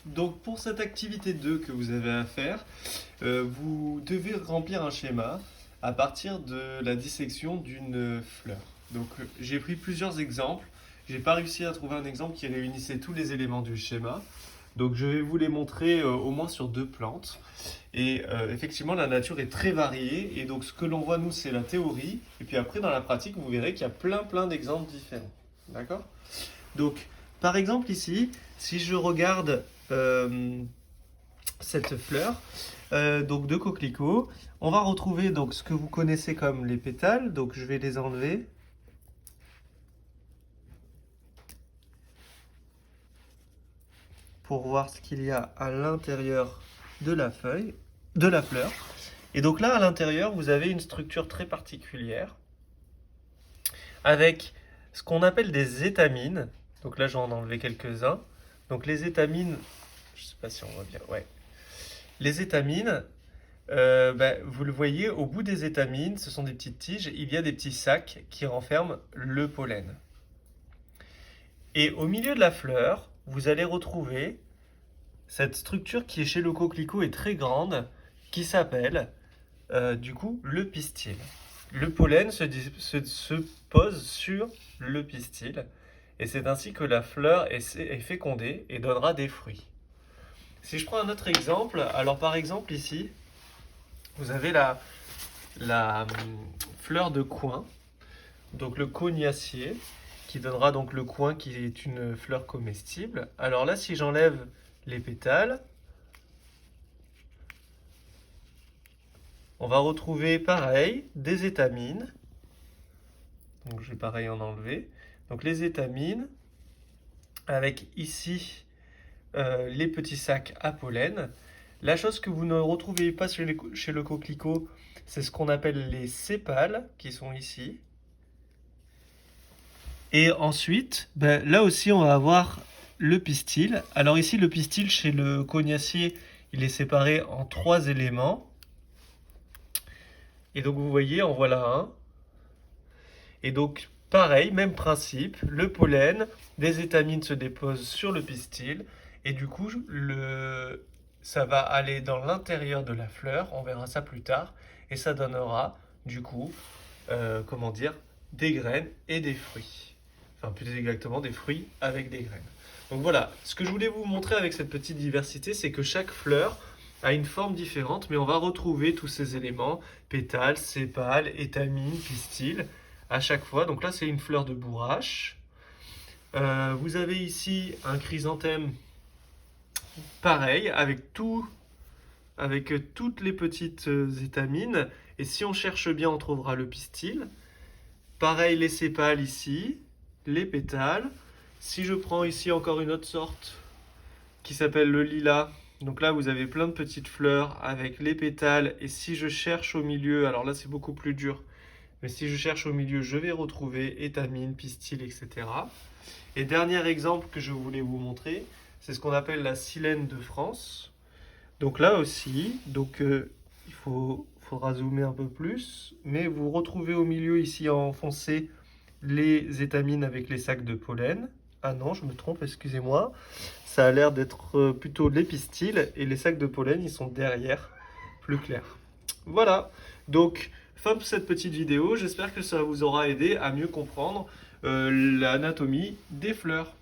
Donc pour cette activité 2 que vous avez à faire, vous devez remplir un schéma à partir de la dissection d'une fleur. Donc j'ai pris plusieurs exemples. J'ai pas réussi à trouver un exemple qui réunissait tous les éléments du schéma. Donc je vais vous les montrer au moins sur deux plantes. Et effectivement, la nature est très variée. Et donc ce que l'on voit, nous, c'est la théorie. Et puis après, dans la pratique, vous verrez qu'il y a plein d'exemples différents. D'accord? Donc, par exemple ici, si je regarde cette fleur, donc de coquelicot, on va retrouver donc ce que vous connaissez comme les pétales. Donc je vais les enlever. Pour voir ce qu'il y a à l'intérieur de la feuille, de la fleur. Et donc là, à l'intérieur, vous avez une structure très particulière avec ce qu'on appelle des étamines. Donc là, j'en ai enlevé quelques-uns. Donc les étamines, je ne sais pas si on voit bien, ouais. Les étamines, vous le voyez, au bout des étamines, ce sont des petites tiges, il y a des petits sacs qui renferment le pollen. Et au milieu de la fleur, vous allez retrouver cette structure qui chez le coquelicot est très grande, qui s'appelle du coup le pistil. Le pollen se pose sur le pistil et c'est ainsi que la fleur est fécondée et donnera des fruits. Si je prends un autre exemple, alors par exemple ici, vous avez la fleur de coing, donc le cognacier, qui donnera donc le coing qui est une fleur comestible. Alors là, si j'enlève les pétales, on va retrouver pareil des étamines. Donc je vais pareil en enlever. Donc les étamines, avec ici les petits sacs à pollen. La chose que vous ne retrouvez pas chez le coquelicot, c'est ce qu'on appelle les sépales, qui sont ici. Et ensuite, là aussi, on va avoir le pistil. Alors ici, le pistil, chez le cognacier, il est séparé en 3 éléments. Et donc, vous voyez, en voilà un. Et donc, pareil, même principe, le pollen, des étamines se déposent sur le pistil. Et du coup, ça va aller dans l'intérieur de la fleur, on verra ça plus tard. Et ça donnera, du coup, comment dire, des graines et des fruits. Enfin, plus exactement, des fruits avec des graines. Donc voilà, ce que je voulais vous montrer avec cette petite diversité, c'est que chaque fleur a une forme différente, mais on va retrouver tous ces éléments, pétales, sépales, étamines, pistils, à chaque fois. Donc là, c'est une fleur de bourrache. Vous avez ici un chrysanthème pareil, avec toutes les petites étamines. Et si on cherche bien, on trouvera le pistil. Pareil, les sépales ici, les pétales. Si je prends ici encore une autre sorte qui s'appelle le lilas, donc là vous avez plein de petites fleurs avec les pétales. Et si je cherche au milieu, alors là c'est beaucoup plus dur, mais si je cherche au milieu, je vais retrouver étamines, pistils, etc. Et dernier exemple que je voulais vous montrer, c'est ce qu'on appelle la silène de France. Donc là aussi, faudra zoomer un peu plus, mais vous retrouvez au milieu ici en foncé les étamines avec les sacs de pollen. Ah non, je me trompe, excusez-moi. Ça a l'air d'être plutôt les pistils et les sacs de pollen, ils sont derrière, plus clairs. Voilà, donc fin de cette petite vidéo. J'espère que ça vous aura aidé à mieux comprendre l'anatomie des fleurs.